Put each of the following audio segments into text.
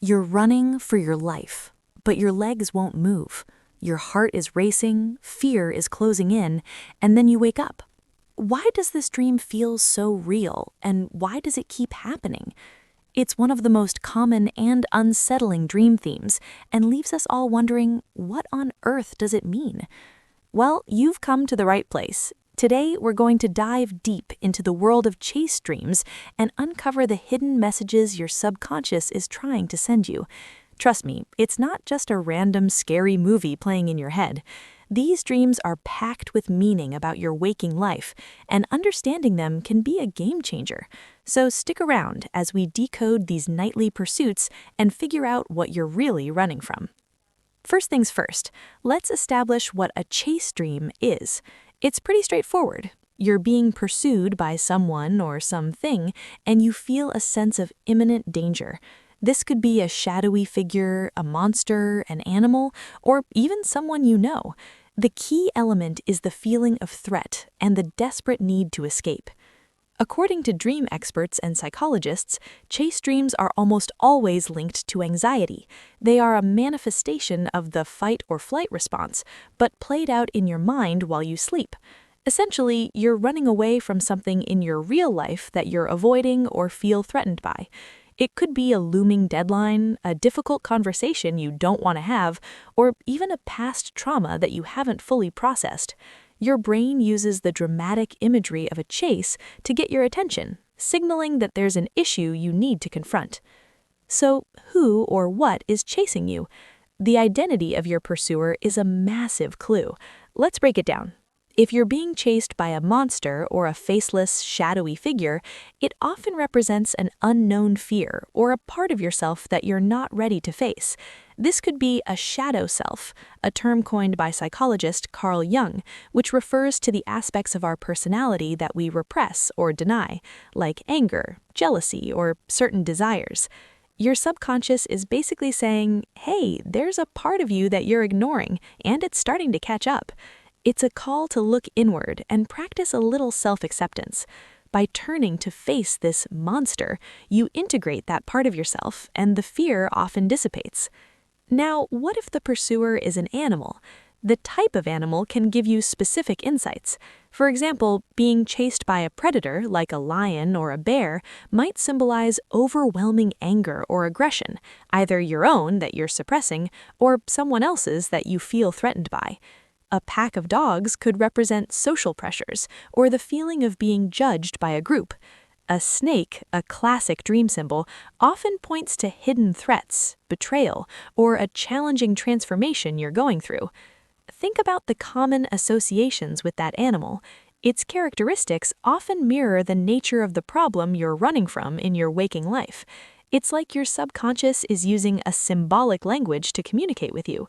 You're running for your life, but your legs won't move. Your heart is racing, fear is closing in, and then you wake up. Why does this dream feel so real, and why does it keep happening? It's one of the most common and unsettling dream themes, and leaves us all wondering, what on earth does it mean? Well, you've come to the right place. Today, we're going to dive deep into the world of chase dreams and uncover the hidden messages your subconscious is trying to send you. Trust me, it's not just a random scary movie playing in your head. These dreams are packed with meaning about your waking life, and understanding them can be a game changer. So stick around as we decode these nightly pursuits and figure out what you're really running from. First things first, let's establish what a chase dream is. It's pretty straightforward. You're being pursued by someone or something, and you feel a sense of imminent danger. This could be a shadowy figure, a monster, an animal, or even someone you know. The key element is the feeling of threat and the desperate need to escape. According to dream experts and psychologists, chase dreams are almost always linked to anxiety. They are a manifestation of the fight or flight response, but played out in your mind while you sleep. Essentially, you're running away from something in your real life that you're avoiding or feel threatened by. It could be a looming deadline, a difficult conversation you don't want to have, or even a past trauma that you haven't fully processed. Your brain uses the dramatic imagery of a chase to get your attention, signaling that there's an issue you need to confront. So, who or what is chasing you? The identity of your pursuer is a massive clue. Let's break it down. If you're being chased by a monster or a faceless, shadowy figure, it often represents an unknown fear or a part of yourself that you're not ready to face. This could be a shadow self, a term coined by psychologist Carl Jung, which refers to the aspects of our personality that we repress or deny, like anger, jealousy, or certain desires. Your subconscious is basically saying, hey, there's a part of you that you're ignoring, and it's starting to catch up. It's a call to look inward and practice a little self-acceptance. By turning to face this monster, you integrate that part of yourself, and the fear often dissipates. Now, what if the pursuer is an animal? The type of animal can give you specific insights. For example, being chased by a predator, like a lion or a bear, might symbolize overwhelming anger or aggression, either your own that you're suppressing, or someone else's that you feel threatened by. A pack of dogs could represent social pressures or the feeling of being judged by a group. A snake, a classic dream symbol, often points to hidden threats, betrayal, or a challenging transformation you're going through. Think about the common associations with that animal. Its characteristics often mirror the nature of the problem you're running from in your waking life. It's like your subconscious is using a symbolic language to communicate with you.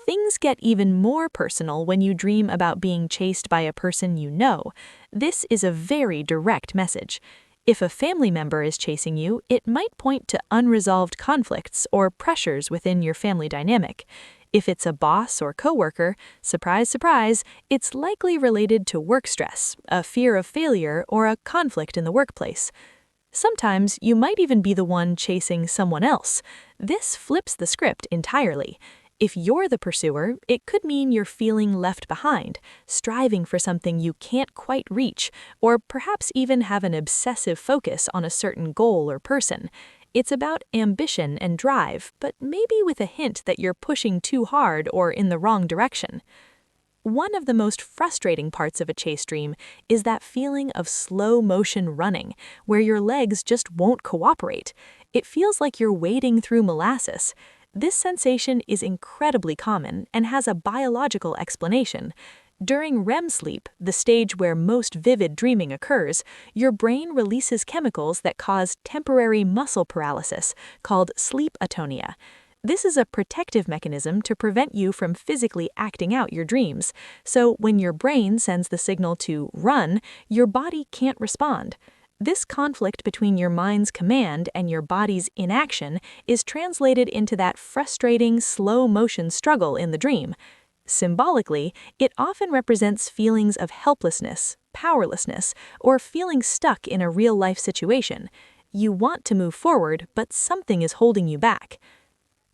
Things get even more personal when you dream about being chased by a person you know. This is a very direct message. If a family member is chasing you, it might point to unresolved conflicts or pressures within your family dynamic. If it's a boss or coworker, surprise, surprise, it's likely related to work stress, a fear of failure, or a conflict in the workplace. Sometimes you might even be the one chasing someone else. This flips the script entirely. If you're the pursuer, it could mean you're feeling left behind, striving for something you can't quite reach, or perhaps even have an obsessive focus on a certain goal or person. It's about ambition and drive, but maybe with a hint that you're pushing too hard or in the wrong direction. One of the most frustrating parts of a chase dream is that feeling of slow motion running, where your legs just won't cooperate. It feels like you're wading through molasses. This sensation is incredibly common and has a biological explanation. During REM sleep, the stage where most vivid dreaming occurs, your brain releases chemicals that cause temporary muscle paralysis, called sleep atonia. This is a protective mechanism to prevent you from physically acting out your dreams. So when your brain sends the signal to run, your body can't respond. This conflict between your mind's command and your body's inaction is translated into that frustrating, slow-motion struggle in the dream. Symbolically, it often represents feelings of helplessness, powerlessness, or feeling stuck in a real-life situation. You want to move forward, but something is holding you back.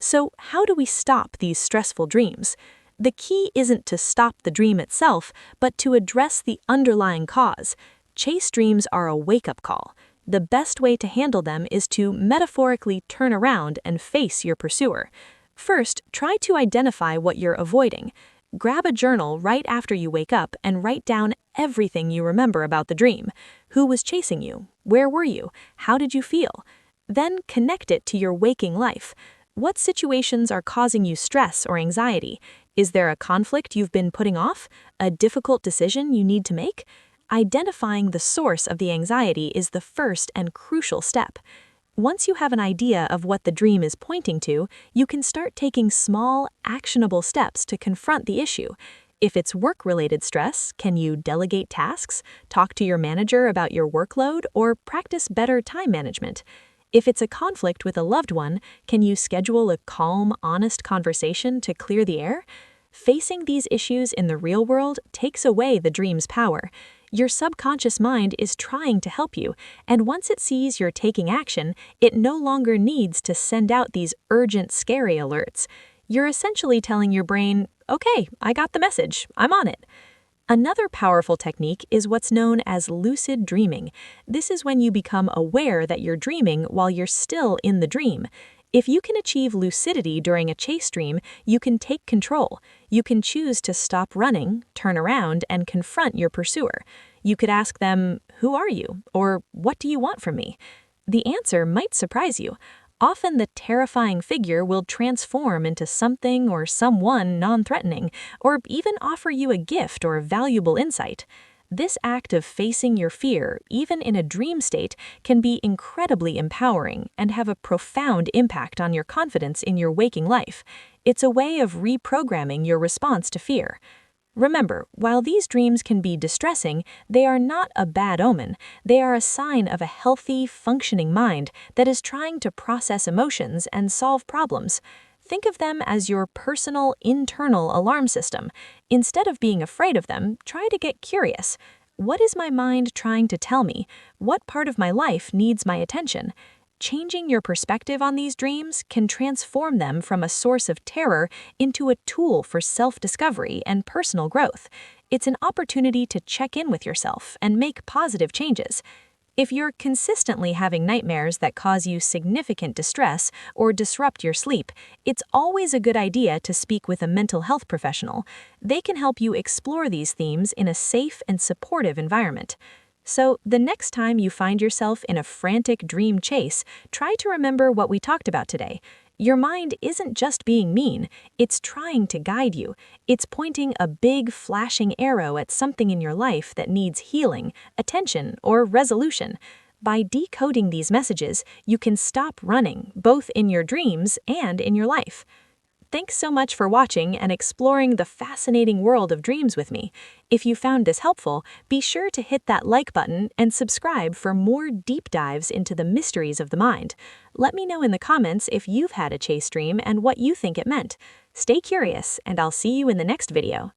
So, how do we stop these stressful dreams? The key isn't to stop the dream itself, but to address the underlying cause. Chase dreams are a wake-up call. The best way to handle them is to metaphorically turn around and face your pursuer. First, try to identify what you're avoiding. Grab a journal right after you wake up and write down everything you remember about the dream. Who was chasing you? Where were you? How did you feel? Then connect it to your waking life. What situations are causing you stress or anxiety? Is there a conflict you've been putting off? A difficult decision you need to make? Identifying the source of the anxiety is the first and crucial step. Once you have an idea of what the dream is pointing to, you can start taking small, actionable steps to confront the issue. If it's work-related stress, can you delegate tasks, talk to your manager about your workload, or practice better time management? If it's a conflict with a loved one, can you schedule a calm, honest conversation to clear the air? Facing these issues in the real world takes away the dream's power. Your subconscious mind is trying to help you, and once it sees you're taking action, it no longer needs to send out these urgent, scary alerts. You're essentially telling your brain, okay, I got the message, I'm on it. Another powerful technique is what's known as lucid dreaming. This is when you become aware that you're dreaming while you're still in the dream. If you can achieve lucidity during a chase dream, you can take control. You can choose to stop running, turn around, and confront your pursuer. You could ask them, "Who are you?" or "What do you want from me?" The answer might surprise you. Often the terrifying figure will transform into something or someone non-threatening, or even offer you a gift or valuable insight. This act of facing your fear, even in a dream state, can be incredibly empowering and have a profound impact on your confidence in your waking life. It's a way of reprogramming your response to fear. Remember, while these dreams can be distressing, they are not a bad omen. They are a sign of a healthy, functioning mind that is trying to process emotions and solve problems. Think of them as your personal, internal alarm system. Instead of being afraid of them, try to get curious. What is my mind trying to tell me? What part of my life needs my attention? Changing your perspective on these dreams can transform them from a source of terror into a tool for self-discovery and personal growth. It's an opportunity to check in with yourself and make positive changes. If you're consistently having nightmares that cause you significant distress or disrupt your sleep, it's always a good idea to speak with a mental health professional. They can help you explore these themes in a safe and supportive environment. So, the next time you find yourself in a frantic dream chase, try to remember what we talked about today. Your mind isn't just being mean, it's trying to guide you. It's pointing a big, flashing arrow at something in your life that needs healing, attention, or resolution. By decoding these messages, you can stop running, both in your dreams and in your life. Thanks so much for watching and exploring the fascinating world of dreams with me. If you found this helpful, be sure to hit that like button and subscribe for more deep dives into the mysteries of the mind. Let me know in the comments if you've had a chase dream and what you think it meant. Stay curious, and I'll see you in the next video.